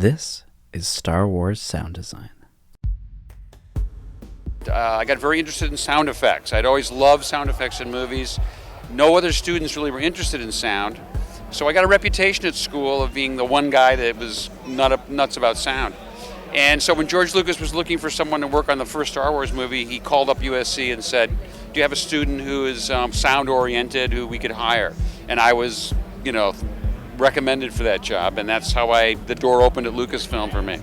This is Star Wars sound design. I got very interested in sound effects. I'd always loved sound effects in movies. No other students really were interested in sound. So I got a reputation at school of being the one guy that was nuts about sound. And so when George Lucas was looking for someone to work on the first Star Wars movie, he called up USC and said, do you have a student who is sound oriented who we could hire? And I was, recommended for that job, and that's how the door opened at Lucasfilm for me.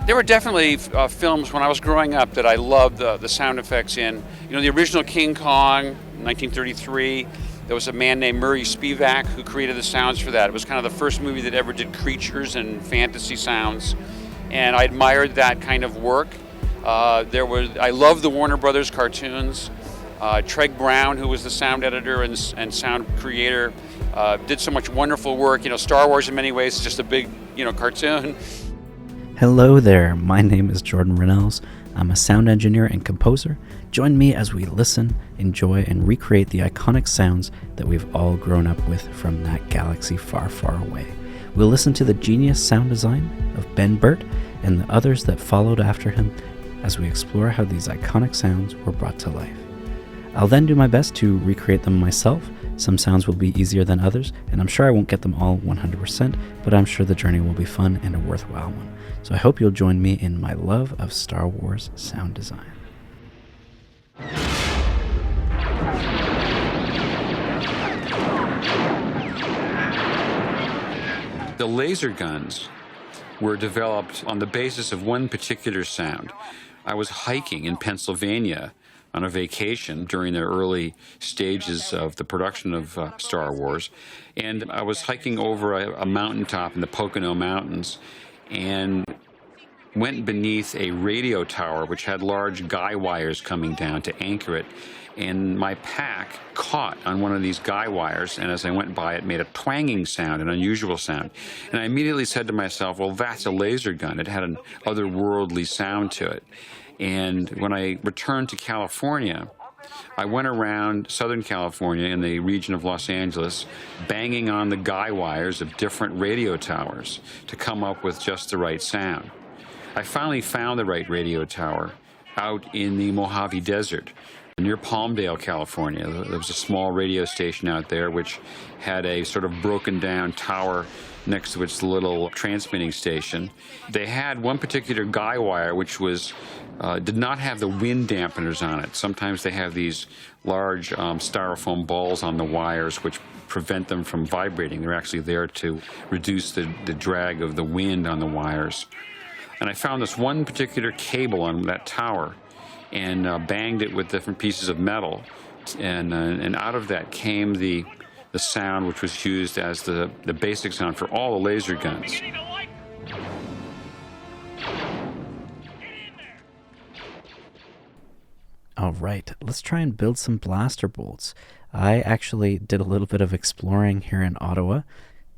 There were definitely films when I was growing up that I loved the sound effects in. The original King Kong, 1933, there was a man named Murray Spivak who created the sounds for that. It was kind of the first movie that ever did creatures and fantasy sounds, and I admired that kind of work. I loved the Warner Brothers cartoons. Treg Brown, who was the sound editor and sound creator, did so much wonderful work. Star Wars in many ways is just a big, cartoon. Hello there, my name is Jordan Reynolds. I'm a sound engineer and composer. Join me as we listen, enjoy, and recreate the iconic sounds that we've all grown up with from that galaxy far, far away. We'll listen to the genius sound design of Ben Burtt and the others that followed after him as we explore how these iconic sounds were brought to life. I'll then do my best to recreate them myself. Some sounds will be easier than others, and I'm sure I won't get them all 100%, but I'm sure the journey will be fun and a worthwhile one. So I hope you'll join me in my love of Star Wars sound design. The laser guns were developed on the basis of one particular sound. I was hiking in Pennsylvania on a vacation during the early stages of the production of Star Wars, and I was hiking over a mountaintop in the Pocono Mountains and went beneath a radio tower which had large guy wires coming down to anchor it, and my pack caught on one of these guy wires, and as I went by it made a twanging sound, an unusual sound, and I immediately said to myself, well, that's a laser gun. It had an otherworldly sound to it. And when I returned to California, I went around Southern California in the region of Los Angeles, banging on the guy wires of different radio towers to come up with just the right sound. I finally found the right radio tower out in the Mojave Desert near Palmdale, California. There was a small radio station out there which had a sort of broken down tower next to its little transmitting station. They had one particular guy wire which did not have the wind dampeners on it. Sometimes they have these large styrofoam balls on the wires which prevent them from vibrating. They're actually there to reduce the drag of the wind on the wires. And I found this one particular cable on that tower and banged it with different pieces of metal. And out of that came the sound which was used as the basic sound for all the laser guns. All right, let's try and build some blaster bolts. I actually did a little bit of exploring here in Ottawa,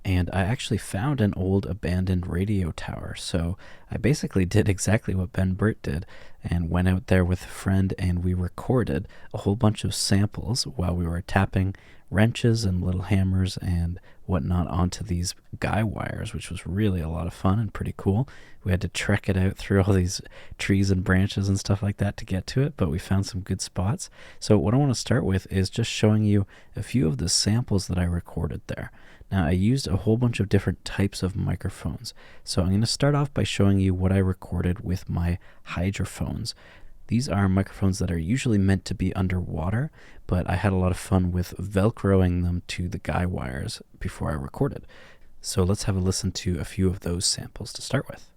and I actually found an old abandoned radio tower. So I basically did exactly what Ben Burtt did and went out there with a friend, and we recorded a whole bunch of samples while we were tapping wrenches and little hammers and whatnot onto these guy wires, which was really a lot of fun and pretty cool. We had to trek it out through all these trees and branches and stuff like that to get to it, but we found some good spots. So what I want to start with is just showing you a few of the samples that I recorded there. Now, I used a whole bunch of different types of microphones. So I'm going to start off by showing you what I recorded with my Hydrophones. These are microphones that are usually meant to be underwater, but I had a lot of fun with Velcroing them to the guy wires before I recorded. So let's have a listen to a few of those samples to start with.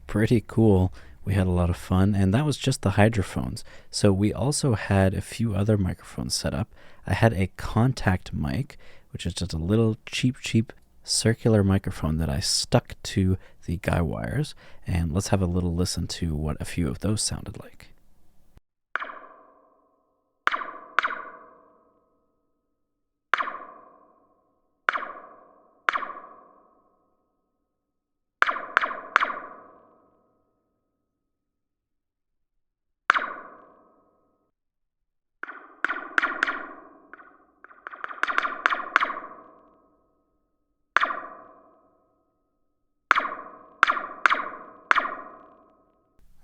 Pretty cool. We had a lot of fun, and that was just the hydrophones. So we also had a few other microphones set up. I had a contact mic, which is just a little cheap circular microphone that I stuck to the guy wires. And let's have a little listen to what a few of those sounded like.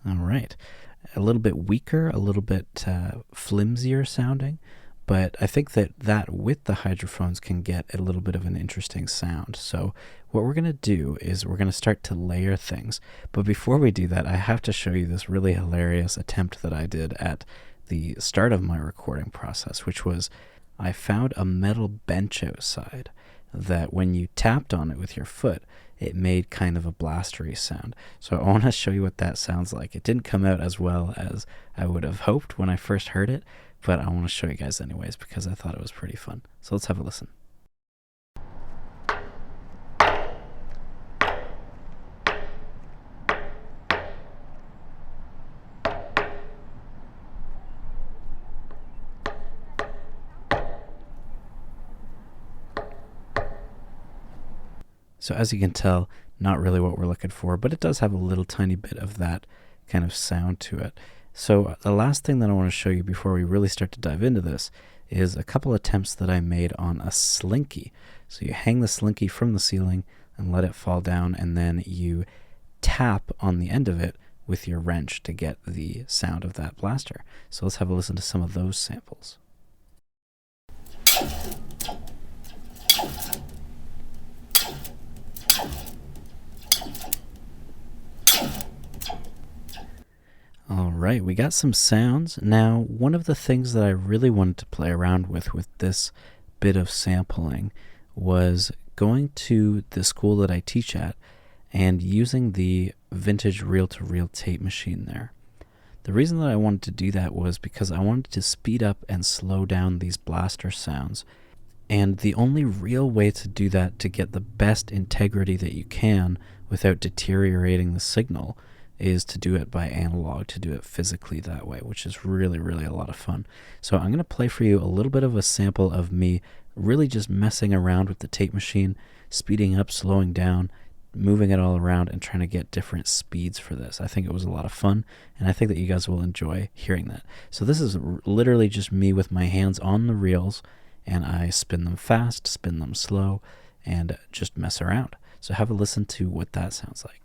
All right. A little bit weaker, a little bit flimsier sounding, but I think that with the hydrophones can get a little bit of an interesting sound. So what we're going to do is we're going to start to layer things. But before we do that, I have to show you this really hilarious attempt that I did at the start of my recording process, which was I found a metal bench outside that when you tapped on it with your foot, it made kind of a blastery sound. So I want to show you what that sounds like. It didn't come out as well as I would have hoped when I first heard it, but I want to show you guys anyways because I thought it was pretty fun. So let's have a listen. So as you can tell, not really what we're looking for, but it does have a little tiny bit of that kind of sound to it. So the last thing that I want to show you before we really start to dive into this is a couple attempts that I made on a slinky. So you hang the slinky from the ceiling and let it fall down, and then you tap on the end of it with your wrench to get the sound of that blaster. So let's have a listen to some of those samples. All right, we got some sounds. Now, one of the things that I really wanted to play around with this bit of sampling was going to the school that I teach at and using the vintage reel-to-reel tape machine there. The reason that I wanted to do that was because I wanted to speed up and slow down these blaster sounds. And the only real way to do that to get the best integrity that you can without deteriorating the signal is to do it by analog, to do it physically that way, which is really, really a lot of fun. So I'm going to play for you a little bit of a sample of me really just messing around with the tape machine, speeding up, slowing down, moving it all around, and trying to get different speeds for this. I think it was a lot of fun, and I think that you guys will enjoy hearing that. So this is literally just me with my hands on the reels, and I spin them fast, spin them slow, and just mess around. So have a listen to what that sounds like.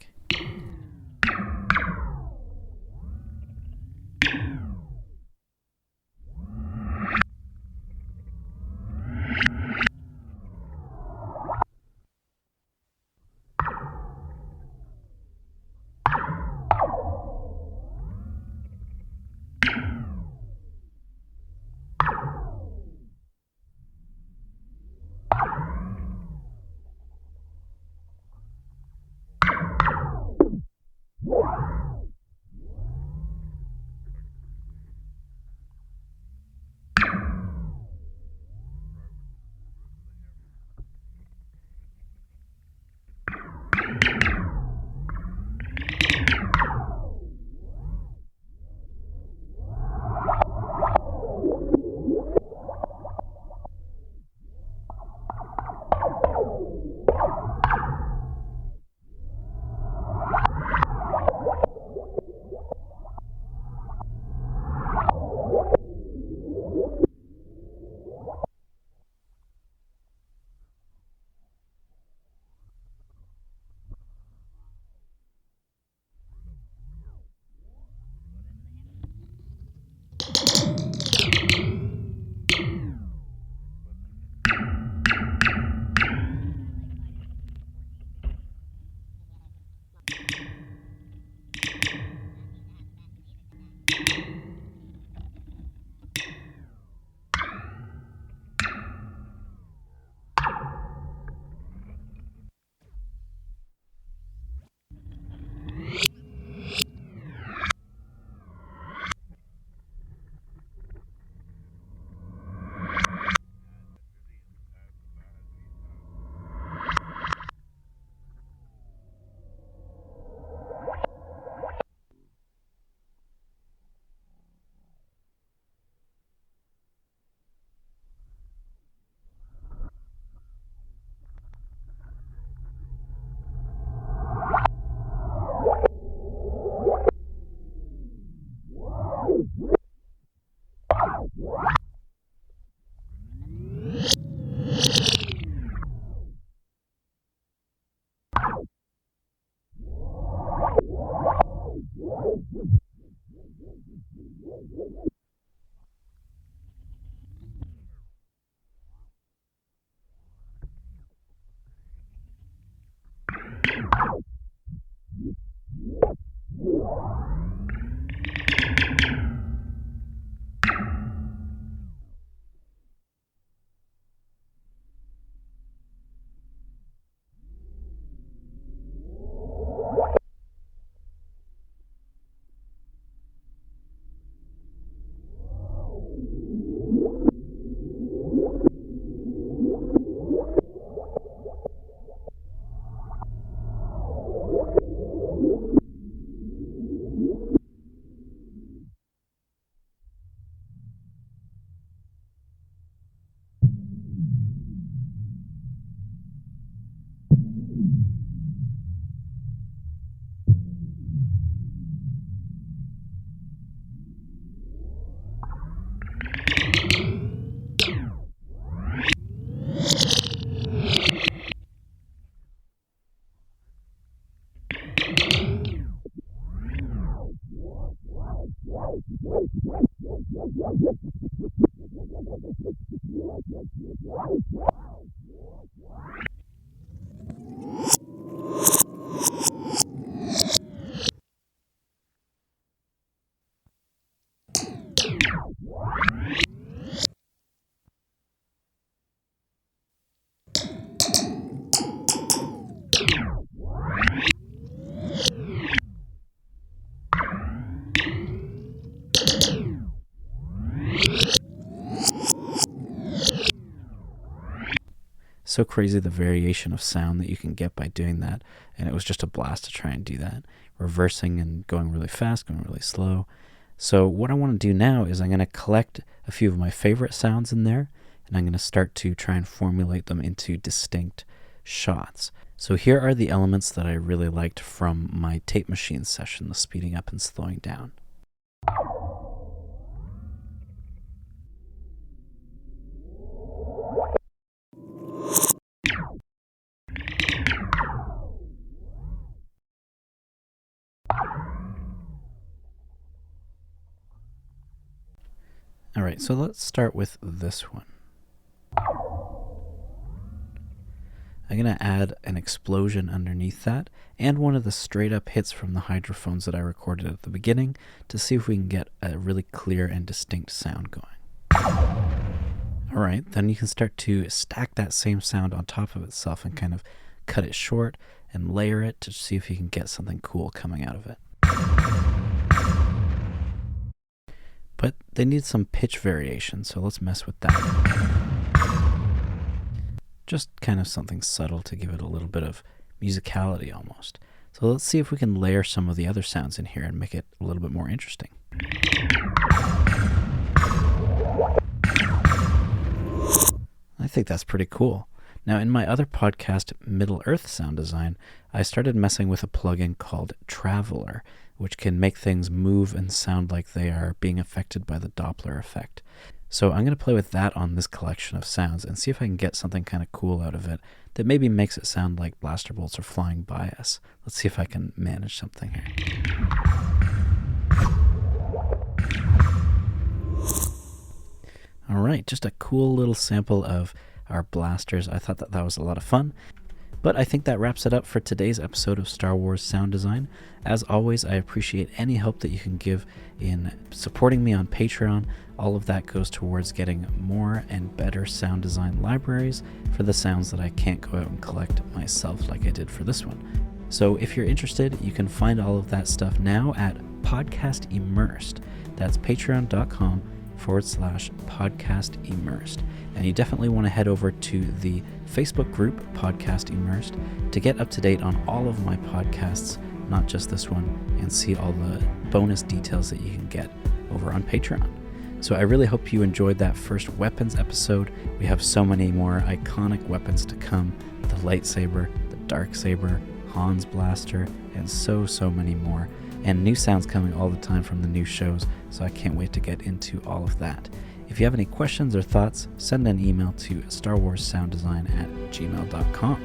So crazy the variation of sound that you can get by doing that, and it was just a blast to try and do that, reversing and going really fast, going really slow. So what I want to do now is I'm going to collect a few of my favorite sounds in there, and I'm going to start to try and formulate them into distinct shots. So here are the elements that I really liked from my tape machine session, the speeding up and slowing down. All right, so let's start with this one. I'm going to add an explosion underneath that and one of the straight up hits from the hydrophones that I recorded at the beginning to see if we can get a really clear and distinct sound going. All right, then you can start to stack that same sound on top of itself and kind of cut it short and layer it to see if you can get something cool coming out of it. But they need some pitch variation, so let's mess with that. Just kind of something subtle to give it a little bit of musicality almost. So let's see if we can layer some of the other sounds in here and make it a little bit more interesting. I think that's pretty cool. Now, in my other podcast, Middle Earth Sound Design, I started messing with a plugin called Traveler, which can make things move and sound like they are being affected by the Doppler effect. So I'm going to play with that on this collection of sounds and see if I can get something kind of cool out of it that maybe makes it sound like blaster bolts are flying by us. Let's see if I can manage something here. All right, just a cool little sample of our blasters. I thought that was a lot of fun. But I think that wraps it up for today's episode of Star Wars Sound Design. As always, I appreciate any help that you can give in supporting me on Patreon. All of that goes towards getting more and better sound design libraries for the sounds that I can't go out and collect myself like I did for this one. So if you're interested, you can find all of that stuff now at Podcast Immersed. That's patreon.com/Podcast Immersed. And you definitely want to head over to the Facebook group, Podcast Immersed, to get up to date on all of my podcasts, not just this one, and see all the bonus details that you can get over on Patreon. So I really hope you enjoyed that first weapons episode. We have so many more iconic weapons to come: the lightsaber, the darksaber, Han's blaster, and so many more. And new sounds coming all the time from the new shows, so I can't wait to get into all of that. If you have any questions or thoughts, send an email to starwarssounddesign@gmail.com.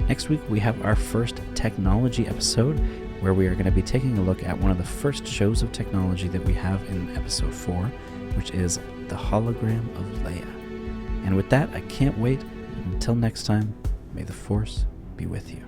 Next week, we have our first technology episode, where we are going to be taking a look at one of the first shows of technology that we have in episode 4, which is the hologram of Leia. And with that, I can't wait. Until next time, may the Force be with you.